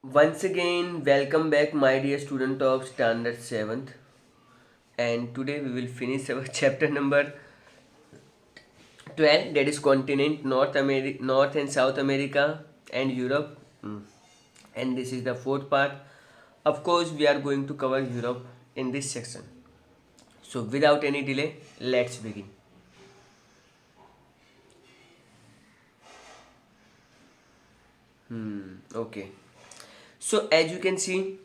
Once again, welcome back, my dear student of Standard 7th. And today we will finish our chapter number 12, that is continent North and South America and Europe. And this is the fourth part. Of course, we are going to cover Europe in this section. So, without any delay, let's begin. Okay. So, as you can see,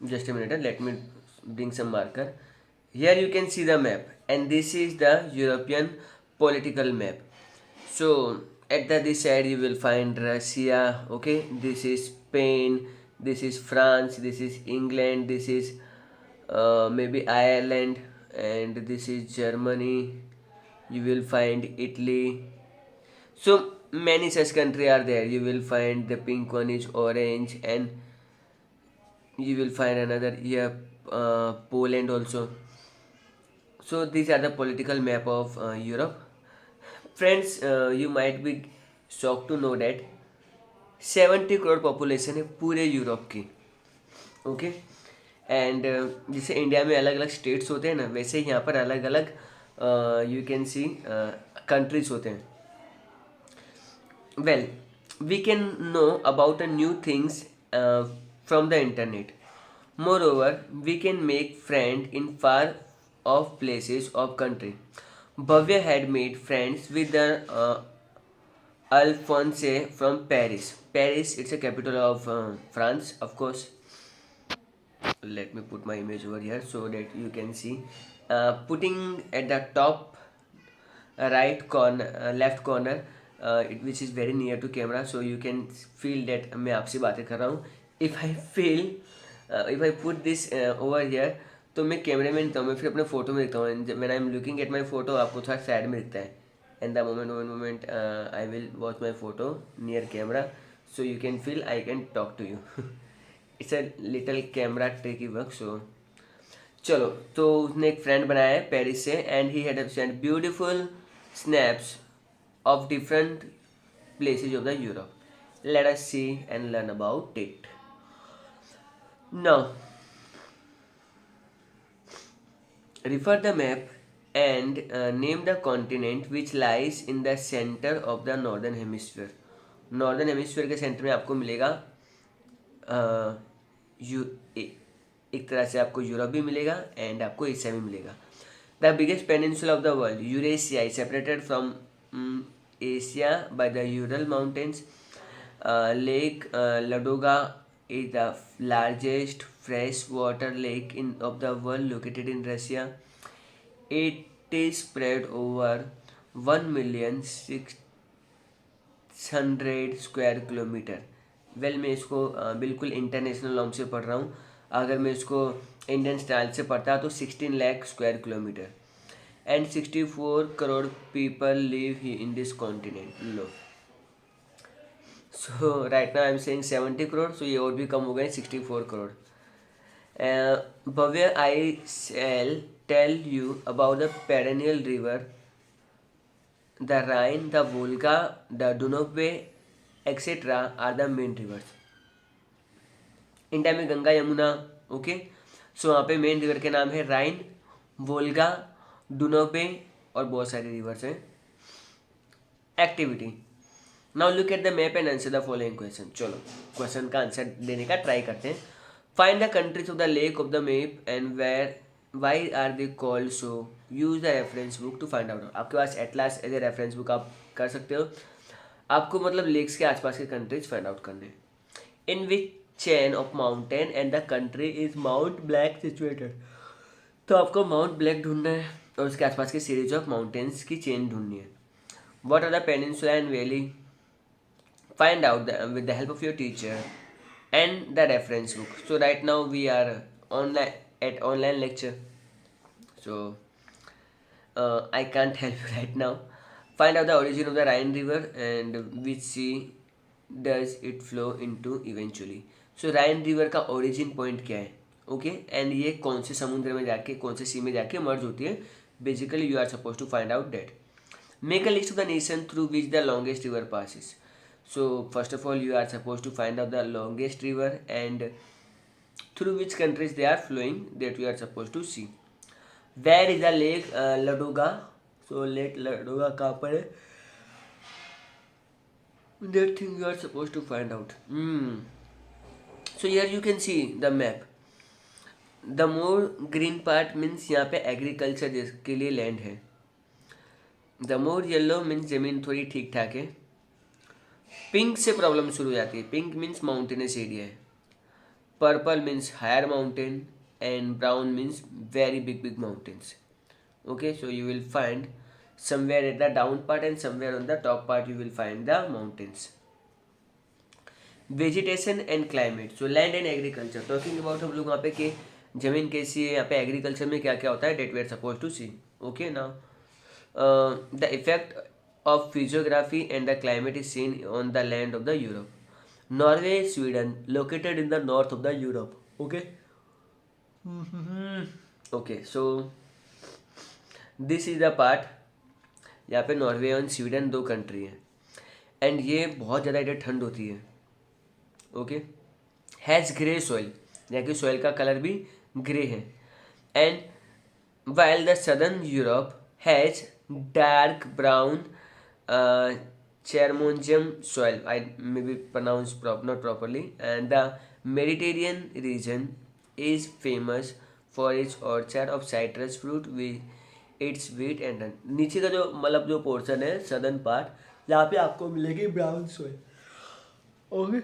just a minute, let me bring some marker. Here you can see the map, and this is the European political map. So at this side you will find Russia. Okay, this is Spain, this is France, this is England, this is maybe Ireland, and this is Germany. You will find Italy. So many such country are there. You will find the pink one is orange, and you will find another here, Poland also. So these are the political map of Europe. Friends, you might be shocked to know that 70 crore population है पूरे Europe की. Okay. And जैसे India में अलग अलग states होते हैं ना, वैसे यहाँ पर अलग अलग यू कैन सी कंट्रीज होते हैं. Well, we can know about the new things from the internet. Moreover, we can make friends in far off places of country. Bhavya had made friends with the Alphonse from Paris. Paris, it's a capital of France, of course. Let me put my image over here so that you can see. Putting at the top right corner, left corner, which is very near to camera, so you can feel that मैं आपसे बातें कर रहा हूँ. If I put this over here, तो मैं कैमरे में दिखता हूँ, मैं फिर अपने फोटो में दिखता हूँ. When I'm looking at my photo, आपको थोड़ा साइड में दिखता है. And the moment I will watch my photo near camera, so you can feel I can talk to you. It's a little camera tricky work. So चलो, तो उसने एक friend बनाया है पेरिस से, and he had send beautiful snaps of different places of the Europe. Let us see and learn about it. Now, refer the map and name the continent which lies in the center of the northern hemisphere. Northern hemisphere के centre में आपको मिलेगा एक तरह से आपको Europe भी मिलेगा एंड आपको एशिया भी मिलेगा. The biggest peninsula of the world, Eurasia, is separated from Asia by the Ural Mountains. Lake Ladoga is the largest freshwater lake of the world, located in Russia. It is spread over 1,600,000 square kilometre. Well, मैं इसको बिल्कुल international norm से पढ़ रहा हूँ. अगर मैं इसको इंडियन स्टाइल से पढ़ता तो 16 lakh square kilometre. And 64 crore people live here in this continent. Low, so right now I'm saying 70 crore, so ये और भी कम हो गए 64 crore. Bhavya, I shall tell you about the perennial river, the Rhine, the Volga, the Danube, etc. are the main rivers. India में Ganga Yamuna, okay. सो वहाँ पे main river के नाम है राइन, वोल्गा, डुनोबे और बहुत सारी रिवर्स हैं. Activity. Now look at the map and answer the following question. चलो, क्वेश्चन का आंसर देने का ट्राई करते हैं. Find the countries of the lake of the map and where why are they called so. Use the reference book to find out. आपके पास atlas as a reference book आप कर सकते हो. आपको मतलब लेक्स के आसपास के कंट्रीज फाइंड आउट करने. In which chain of mountain and the country is Mount Black situated. तो आपको माउंट ब्लैक ढूंढना है और उसके आसपास की सीरीज ऑफ माउंटेन्स की चेन ढूंढनी है. What are the peninsula and valley. Find out with the help of your teacher and the reference book. So right now we are online lecture, सो I can't help you right now. Find out the origin of the Rhine River and which sea does it flow into eventually. So Rhine River का origin point क्या है, okay, and ये कौन से समुद्र में जाके, कौन से सी में जाके मर्ज होती है. Basically you are suppose to find out that. Make a list of the nation through which the longest river passes. So first of all, you are supposed to find out the longest river and through which countries they are flowing, that we are supposed to see. Where is the lake Ladoga? So Lake Ladoga कहाँ पर है? That thing you are supposed to find out. So here you can see the map. The more green part means यहाँ पे agriculture के लिए land है. The more yellow means ज़मीन थोड़ी ठीक ठाक है. पिंक से प्रॉब्लम शुरू हो जाती है. पिंक मीन्स माउंटेनस एरिया है. Purple means higher mountain and brown means very big big mountains. Okay, so you will find somewhere at the down part and somewhere on the top part you will find the mountains. Vegetation and climate. So land and agriculture. Talking about हम लोग वहाँ पे कि ज़मीन कैसी है, यहाँ पे एग्रीकल्चर में क्या क्या होता है, that we are supposed to see. Okay, now the effect of physiography and the climate is seen on the land of the Europe. Norway, Sweden, located in the north of the Europe. Okay. Okay, so this is the part. यहाँ पे Norway और Sweden दो country हैं and ये बहुत ज़्यादा इधर ठंड होती है. ओके. हैज़ ग्रे सॉइल, यहाँ की सॉइल का कलर भी ग्रे है. And while the southern Europe has dark brown chernozem soil, I may be pronounce not properly. And the Mediterranean region is famous for its orchard of citrus fruit with its wheat and run. नीचे का जो मतलब जो portion है southern part, यहाँ पे आपको मिलेगी brown soil. Okay.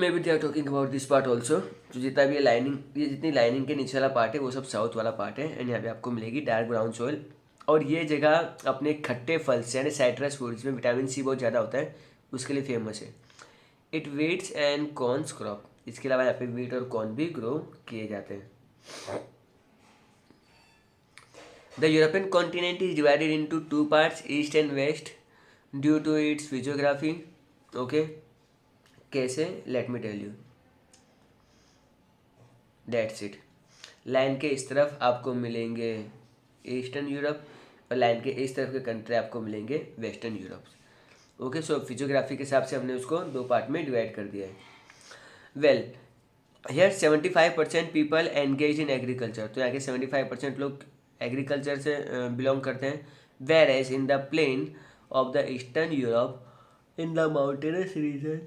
Maybe they are talking about this part also. तो जितना भी लाइनिंग, ये जितनी लाइनिंग के नीचे वाला पार्ट है वो सब साउथ वाला पार्ट है एंड यहाँ पे आपको मिलेगी डार्क ब्राउन सॉइल. और ये जगह अपने खट्टे फल से यानी साइट्रस फ्रूट जिसमें विटामिन सी बहुत ज़्यादा होता है उसके लिए फेमस है. It weeds and corns crop. इसके अलावा यहाँ पे वीट और कॉर्न भी ग्रो किए जाते हैं. The European continent is divided into two parts, east and west, due to its physiography. Okay, कैसे? Let me tell you. That's it. Line के इस तरफ आपको मिलेंगे ईस्टर्न यूरोप और लाइन के इस तरफ के कंट्री आपको मिलेंगे वेस्टर्न यूरोप. ओके, सो फिजियोग्राफी के हिसाब से हमने उसको दो पार्ट में डिवाइड कर दिया है. Well, here 75% people engage in agriculture. तो यहाँ के 75% लोग एग्रीकल्चर से बिलोंग करते हैं. Whereas in the plain of the eastern Europe in the mountainous region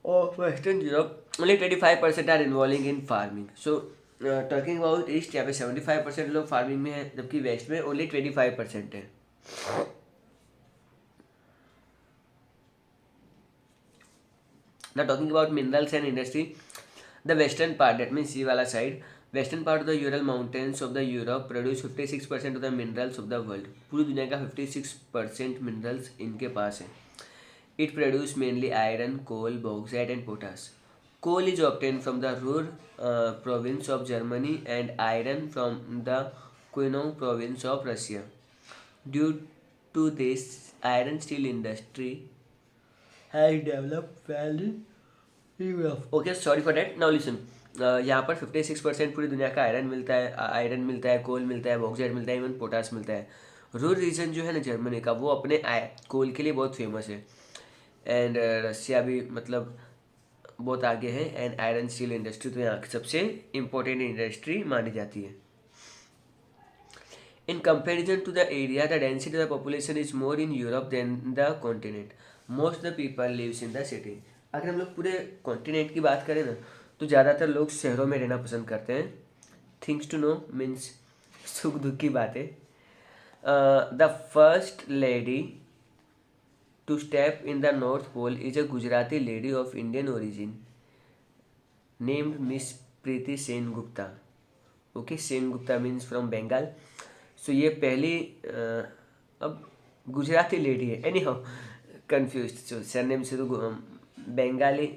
of western Europe only 25% are involving in farming. So talking about east, यहाँ पे 75% लोग फार्मिंग में है जबकि वेस्ट में ओनली 25% है. Now talking about minerals and industry. The western part, that means ये वाला side, western part of the Ural mountains of the Europe produce 56% of the minerals of the world. पूरी दुनिया का 56% मिनरल्स इनके पास है. It produce mainly iron, coal, bauxite and potash. Coal is obtain from the Ruhr province of Germany and iron from the Quino province of Russia. Due to this iron steel industry has developed well in Europe. Okay, sorry for that. Now listen, यहाँ पर 56% पूरी दुनिया का iron मिलता है, कोल मिलता है, bauxite मिलता है, इवन पोटास मिलता है. रूर रीजन जो है ना जर्मनी का, वो अपने कोल के लिए बहुत फेमस है एंड रशिया भी मतलब बहुत आगे है. एंड आयरन स्टील इंडस्ट्री तो यहाँ की सबसे इम्पोर्टेंट इंडस्ट्री मानी जाती है. In comparison to the area, the density of the population is more in Europe than the continent. Most the people lives in the city. अगर हम लोग पूरे कॉन्टिनेंट की बात करें ना तो ज़्यादातर लोग शहरों में रहना पसंद करते हैं. थिंग्स टू नो मीन्स सुख दुख की बातें. The first lady to step in the North Pole is a Gujarati lady of Indian origin named Miss Preeti Sen Gupta. Okay, Sen Gupta means from Bengal. So ये पहली अब गुजराती लेडी है. Anyhow confuse, so surname से तो बंगाली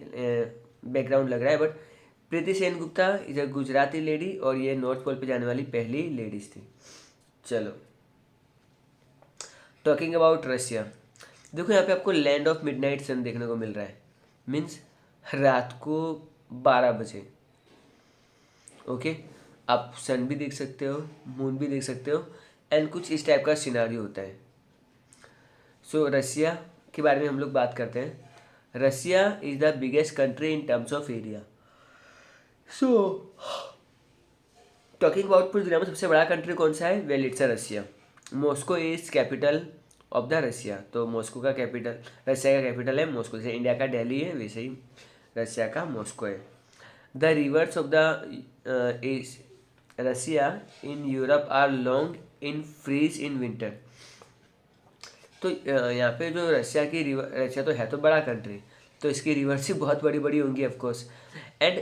बैकग्राउंड लग रहा है, but Preeti Sen Gupta is a Gujarati lady और ये नॉर्थ पोल पे जाने वाली पहली लेडीज थी. चलो, टॉकिंग अबाउट रशिया. देखो यहाँ पे आपको लैंड ऑफ मिडनाइट सन देखने को मिल रहा है. मीन्स रात को 12 बजे. ओके, आप सन भी देख सकते हो, मून भी देख सकते हो एंड कुछ इस टाइप का सिनारियो होता है. सो रशिया के बारे में हम लोग बात करते हैं। Russia is the biggest country in terms of area. So talking about पूरी दुनिया में सबसे बड़ा कंट्री कौन सा है? Well it's Russia. Moscow is capital of the Russia. तो मॉस्को का कैपिटल, रसिया का कैपिटल है मॉस्को। जैसे इंडिया का दिल्ली है वैसे ही रसिया का मॉस्को है। The rivers of the is Russia in Europe are long in freeze in winter. तो यहाँ पे जो रशिया की रिवर, रशिया तो है तो बड़ा कंट्री, तो इसकी रिवर्स ही बहुत बड़ी बड़ी होंगी of course. And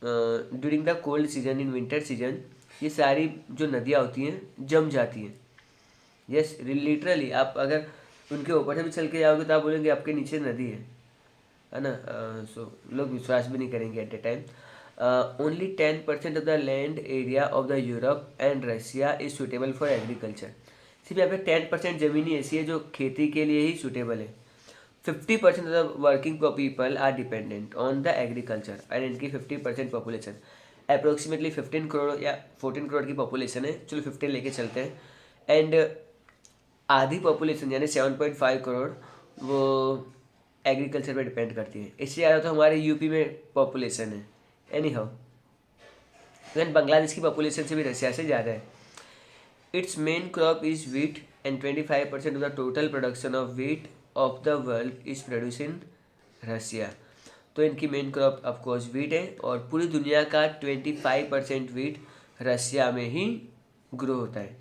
during the cold season in winter season ये सारी जो नदियाँ होती हैं जम जाती हैं। यस लिटरली आप अगर उनके ऊपर से भी चल के जाओगे तो आप बोलेंगे आपके नीचे नदी है ना। सो लोग विश्वास भी नहीं करेंगे at a time. Only 10% of the land area of the Europe and Russia is suitable for agriculture. सिर्फ यहाँ पे 10% ज़मीन ही ऐसी है जो खेती के लिए ही सुटेबल है। 50% of the working people are dependent on the agriculture and इनकी 50% पॉपुलेशन अप्रोक्सीमेटली 15 करोड़ या 14 करोड़ की पॉपुलेशन है। चलो 15 लेके चलते हैं। एंड आधी पॉपुलेशन यानी 7.5 करोड़ वो एग्रीकल्चर पे डिपेंड करती है। इससे ज़्यादा तो हमारे यूपी में पॉपुलेशन है। एनी हाउ इवन बांग्लादेश की पॉपुलेशन से भी रशिया से ज़्यादा है। Its main crop is wheat and 25% of the total production of wheat of the world is produce in Russia. तो इनकी मेन क्रॉप ऑफकोर्स वीट है और पूरी दुनिया का 25% वीट रसिया में ही ग्रो होता है।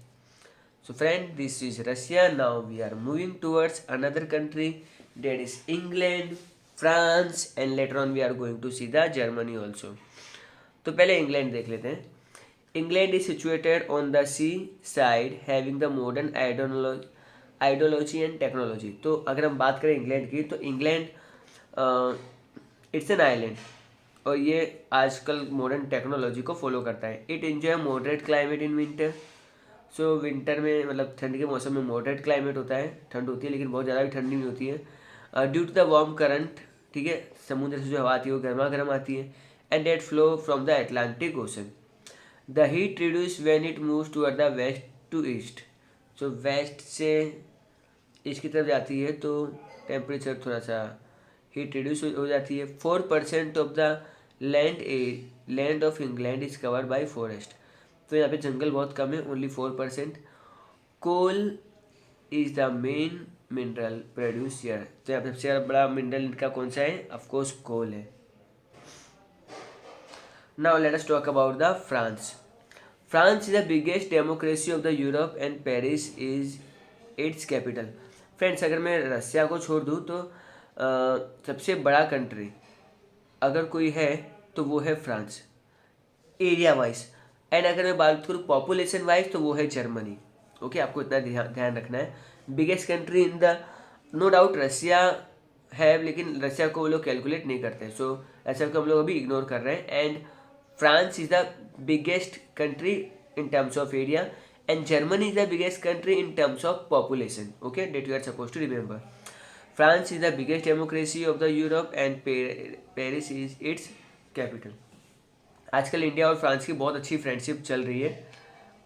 So friend, this is Russia. Now we are moving towards another country, that is England, France, and later on we are going to see the Germany also. तो पहले इंग्लैंड देख लेते हैं। England is situated on the sea side having the modern ideology and technology. तो अगर हम बात करें इंग्लैंड की तो इंग्लैंड इट्स एन आइलैंड और ये आजकल मॉडर्न टेक्नोलॉजी को फॉलो करता है। It enjoy moderate climate in winter. So winter में मतलब ठंड के मौसम में मॉडरेट क्लाइमेट होता है, ठंड होती है लेकिन बहुत ज़्यादा भी ठंडी नहीं होती है। Due to the warm current, ठीक है, समुद्र से जो हवा आती है वो गर्मा गर्म आती है। And that flow from the Atlantic ocean. The heat reduce when it moves toward the west to east. So west से ईस्ट की तरफ जाती है तो टेम्परेचर थोड़ा सा हीट रिड्यूस हो जाती है। 4% of the land of England is covered by forest. तो यहाँ पे जंगल बहुत कम है, only 4%। Coal is the main mineral produce here. तो यहाँ पे सबसे बड़ा मिनरल इनका कौन सा है? ऑफकोर्स कोल है। Now let us talk about the France. France is the biggest democracy of the Europe and Paris is its capital. Friends अगर मैं रसिया को छोड़ दूँ तो सबसे बड़ा कंट्री अगर कोई है तो वो है फ्रांस एरिया वाइज। एंड अगर मैं बात करूँ पॉपुलेशन वाइज तो वो है जर्मनी। ओके आपको इतना ध्यान रखना है। Biggest country in the no doubt Russia है, लेकिन रसिया को वो लोग कैलकुलेट नहीं करते। सो रसिया को हम लोग अभी इग्नोर कर रहे हैं। And France is the biggest country in terms of area and Germany is the biggest country in terms of population. Okay that you are suppose to remember. France is the biggest democracy of the Europe and Paris is its capital. आजकल India और France की बहुत अच्छी friendship चल रही है।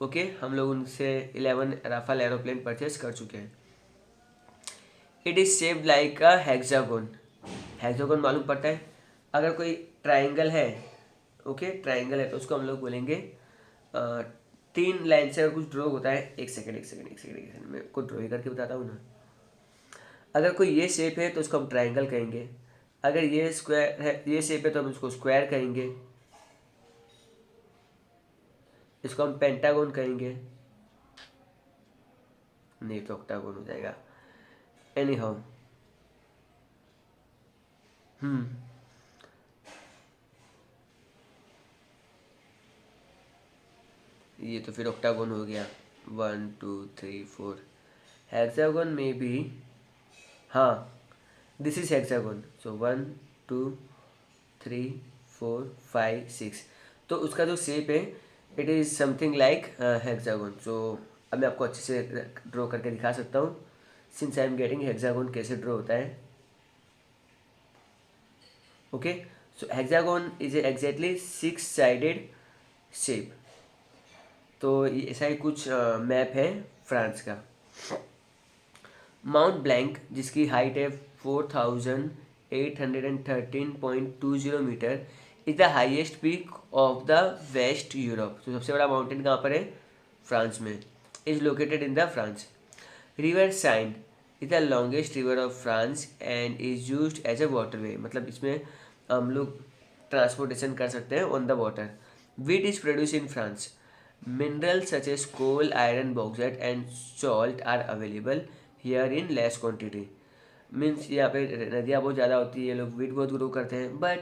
Okay हम लोग उनसे 11 राफेल एरोप्लेन परचेस कर चुके हैं। It is shaped like a hexagon. Hexagon मालूम पड़ता है? अगर कोई ट्राइंगल है, ओके ट्राइंगल है तो उसको हम लोग बोलेंगे 3 लाइन से अगर कुछ ड्रॉ होता है। एक सेकेंड मैं कुछ ड्रॉ करके बताता हूँ ना। अगर कोई ये शेप है तो उसको हम ट्राइंगल कहेंगे। अगर ये स्क्वायर है, ये शेप है तो हम उसको स्क्वायर कहेंगे। इसको हम पेंटागोन कहेंगे, नहीं तो ऑक्टागोन हो जाएगा। एनी हाउ ये तो फिर ऑक्टागोन हो गया। 1 2 3 4 हेक्सागोन में भी, हाँ दिस इज हेक्सागोन। सो 1 2 3 4 5 6। तो उसका जो शेप है it is something like hexagon. So अब मैं आपको अच्छे से ड्रॉ करके दिखा सकता हूँ since I am getting hexagon कैसे ड्रॉ होता है। Okay so hexagon is exactly 6 sided shape. तो ऐसा ही कुछ मैप है फ्रांस का। माउंट ब्लैंक जिसकी हाइट है 4813.20 metre is the highest peak of the west Europe. तो सबसे बड़ा माउंटेन कहाँ पर है? फ्रांस में। Is located in the France. River Seine is the longest river of France and is use as a waterway, मतलब इसमें हम लोग ट्रांसपोर्टेशन कर सकते हैं on the water. Wheat is produce in France. Minerals such as coal, iron, bauxite and salt are available here in less quantity. Means यहाँ पे नदियाँ बहुत ज़्यादा होती है, ये लोग वीट बहुत ग्रो करते हैं, बट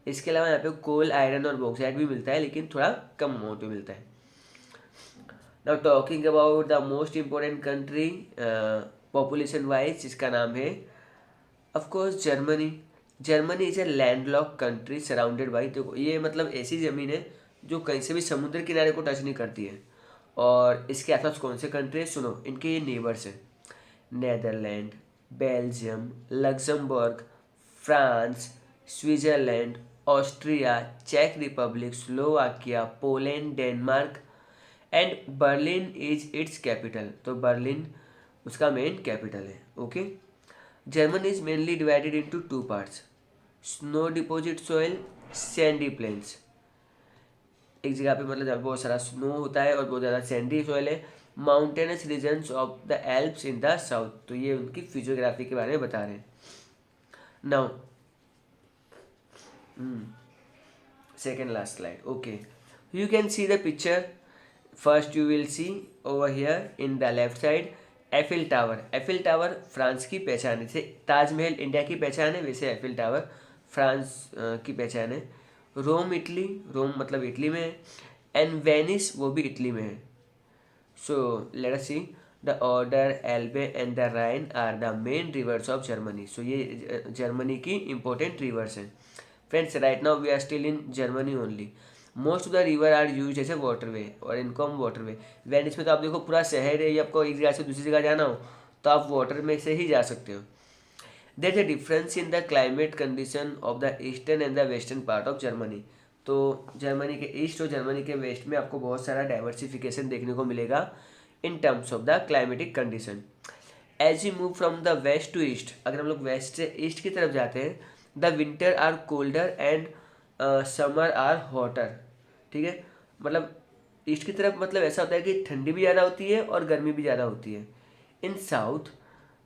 इसके अलावा यहाँ पे कोल, आयरन और बॉक्साइट भी मिलता है, लेकिन थोड़ा कम अमाउंट में मिलता है। Now talking about the most important country population wise, जिसका नाम है of course Germany. Germany is a landlocked country surrounded by, तो ये मतलब ऐसी ज़मीन है जो कहीं से भी समुद्र किनारे को टच नहीं करती है। और इसके आसपास कौन से कंट्री है सुनो, इनके ये नेबर्स हैं। Netherland, Belgium, Luxembourg, France, Switzerland, Austria, चेक Republic, Slovakia, Poland, Denmark and Berlin is its capital. तो बर्लिन उसका मेन कैपिटल है। Okay. Germany is mainly divided into two parts, snow deposit soil, sandy plains. एक जगह पे मतलब जहाँ पे बहुत सारा स्नो होता है और बहुत ज़्यादा सैंडी सॉइल है। Mountainous regions of the Alps in the south, तो ये उनकी फिजियोग्राफी के बारे में बता रहे हैं। Now second last slide. Okay, you can see the picture. First you will see over here in the left side Eiffel tower. Eiffel tower France की पहचान है, जैसे ताजमहल इंडिया की पहचान है वैसे एफिल टावर फ्रांस की पहचान है। रोम इटली, रोम मतलब इटली में है। एंड वेनिस वो भी इटली में है। So let us see the Oder, Elbe and the Rhine are the main rivers of Germany. So ये जर्मनी की इंपॉर्टेंट रिवर्स हैं। Friends right now we are still in Germany only. Most of the river are use as a waterway, और इनको हम waterway. Venice में तो आप देखो पूरा शहर है, या आपको एक जगह से दूसरी जगह जाना हो तो आप वाटर में से ही जा सकते हो। There is a difference in the climate condition of the eastern and the western part of Germany. तो जर्मनी के ईस्ट और जर्मनी के वेस्ट में आपको बहुत सारा डाइवर्सिफिकेशन देखने को मिलेगा in terms of the climatic condition. As you move from the west to east, अगर हम लोग वेस्ट से ईस्ट की तरफ जाते हैं, the winter are colder and summer are hotter. ठीक है, मतलब ईस्ट की तरफ मतलब ऐसा होता है कि ठंडी भी ज़्यादा होती है और गर्मी भी ज़्यादा होती है। इन साउथ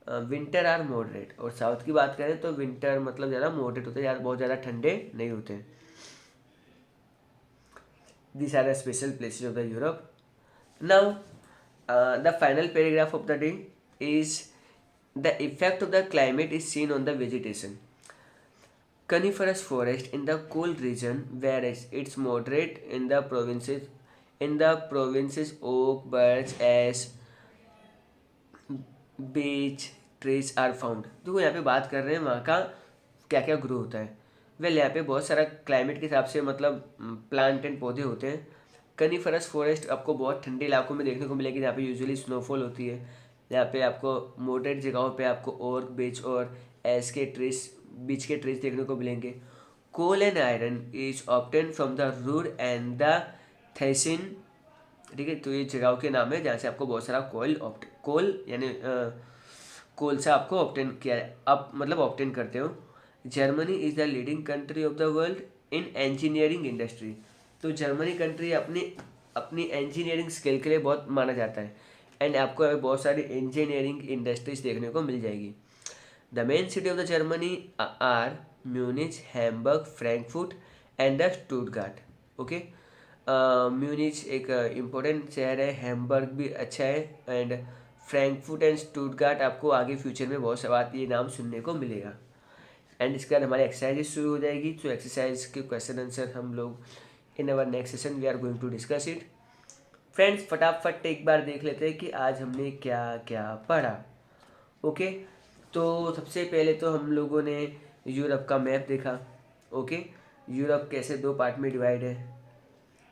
विंटर आर मॉडरेट, और साउथ की बात करें तो विंटर मतलब ज़्यादा मॉडरेट होते हैं, बहुत ज़्यादा ठंडे नहीं होते। These are the special places of the Europe. Now, the final paragraph of the day is the effect of the climate is seen on the vegetation. Coniferous forest in the cold region, whereas it's moderate in the provinces. In the provinces, oak, birch, ash, beech trees are found. देखो यहाँ पे बात कर रहे हैं वहाँ का क्या क्या ग्रो होता है। वेल यहाँ पे बहुत सारा क्लाइमेट के हिसाब से मतलब प्लांट एंड पौधे होते हैं। कनीफरस फॉरेस्ट आपको बहुत ठंडे इलाकों में देखने को मिलेगी, जहाँ पे यूजुअली स्नोफॉल होती है। यहाँ पे आपको मॉडरेट जगहों पे आपको ओक, बीच और एस के ट्रीज, बीच के ट्रीज देखने को मिलेंगे। Coal and iron is obtain from the Ruhr and the थैसिन। ठीक है, तो ये जगहों के नाम है जहाँ से आपको बहुत सारा कोल यानी कोल से आपको ऑब्टेन किया आप मतलब ऑब्टेन करते हो। Germany is the leading country of the world in engineering industry. तो जर्मनी कंट्री अपनी अपनी इंजीनियरिंग स्किल के लिए बहुत माना जाता है, एंड आपको अभी बहुत सारी इंजीनियरिंग इंडस्ट्रीज देखने को मिल जाएगी। The main city of the Germany are Munich, Hamburg, Frankfurt and the Stuttgart. Okay, Munich एक इम्पोर्टेंट शहर है, हैम्बर्ग भी अच्छा है, एंड फ्रैंकफर्ट एंड स्टुटगार्ट आपको आगे फ्यूचर में बहुत सा बात ये नाम सुनने को मिलेगा। एंड इसके बाद हमारी एक्सरसाइज शुरू हो जाएगी। तो एक्सरसाइज के क्वेश्चन आंसर हम लोग in our next session we are going to discuss it. Friends फटाफट एक बार देख लेते हैं कि आज हमने क्या क्या पढ़ा। ओके, तो सबसे पहले तो हम लोगों ने यूरोप का मैप देखा। ओके, यूरोप कैसे दो पार्ट में डिवाइड है।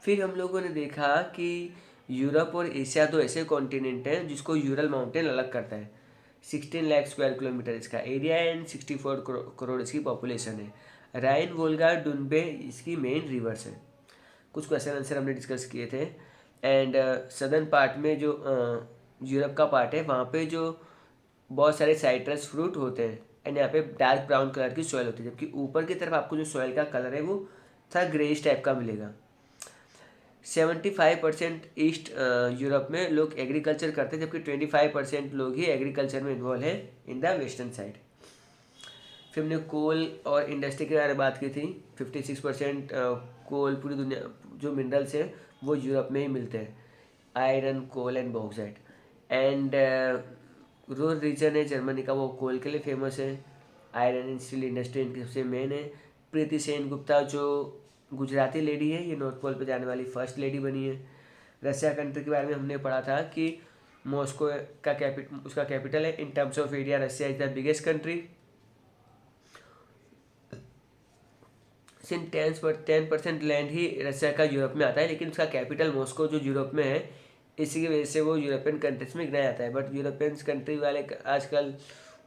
फिर हम लोगों ने देखा कि यूरोप और एशिया दो ऐसे कॉन्टिनेंट हैं जिसको यूरल माउंटेन अलग करता है। 16 लाख स्क्वायर किलोमीटर इसका एरिया एंड 64 करोड़ इसकी पॉपुलेशन है। राइन, वोल्गा, डुनबे इसकी मेन रिवर्स है। कुछ क्वेश्चन आंसर हमने डिस्कस किए थे। एंड सदर्न पार्ट में जो यूरोप का पार्ट है वहाँ पे जो बहुत सारे साइट्रस फ्रूट होते हैं एंड यहाँ पे डार्क ब्राउन कलर की सॉइल होती है, जबकि ऊपर की तरफ आपको जो सॉइल का कलर है वो थोड़ा ग्रेइश टाइप का मिलेगा। 75% ईस्ट यूरोप में लोग एग्रीकल्चर करते हैं, जबकि 25% लोग ही एग्रीकल्चर में इन्वॉल्व हैं इन द वेस्टर्न साइड। फिर हमने कोल और इंडस्ट्री के बारे में बात की थी। 56% कोल पूरी दुनिया जो मिनरल्स हैं वो यूरोप में ही मिलते हैं, iron, coal and bauxite. And Ruhr region है जर्मनी का, वो कोल के लिए फेमस है। आयरन एंड स्टील इंडस्ट्री इनकी सबसे मेन है। प्रीति सेन गुप्ता जो गुजराती लेडी है, ये नॉर्थ पोल पे जाने वाली फर्स्ट लेडी बनी है। रशिया कंट्री के बारे में हमने पढ़ा था कि मॉस्को का उसका कैपिटल है। इन terms of area Russia is the biggest country. सिर्फ 10% लैंड ही रशिया का यूरोप में आता है, लेकिन उसका कैपिटल मॉस्को जो यूरोप में है, इसी की वजह से वो यूरोपियन कंट्रीज में गिनाया जाता है। बट यूरोपियन कंट्री वाले आजकल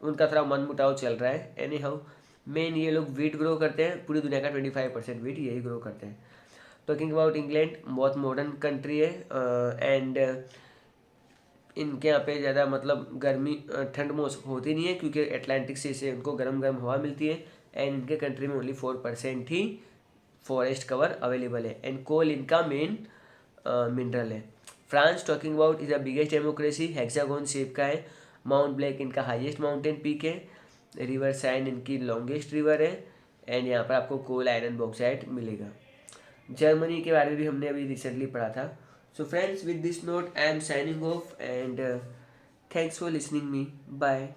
उनका थोड़ा मन मुटाव चल रहा है। एनी हाउ मेन ये लोग वीट ग्रो करते हैं, पूरी दुनिया का 25% वीट यही ग्रो करते हैं। टॉकिंग अबाउट इंग्लैंड, बहुत मॉडर्न कंट्री है एंड इनके यहाँ पे ज़्यादा मतलब गर्मी ठंड मौसम होती नहीं है, क्योंकि अटलांटिक सी से उनको गर्म गर्म हवा मिलती है। एंड इनके कंट्री में ओनली 4% ही फॉरेस्ट कवर अवेलेबल है। एंड कोल इनका मेन मिनरल है। France, talking about, is the biggest democracy, hexagon shape का है। माउंट ब्लैक इनका हाईएस्ट माउंटेन पीक है। रिवर साइन इनकी लॉन्गेस्ट रिवर है। एंड यहाँ पर आपको कोल, आयरन, बॉक्साइट मिलेगा। जर्मनी के बारे में भी हमने अभी रिसेंटली पढ़ा था। So friends, with this note I am signing off and thanks for listening me. Bye.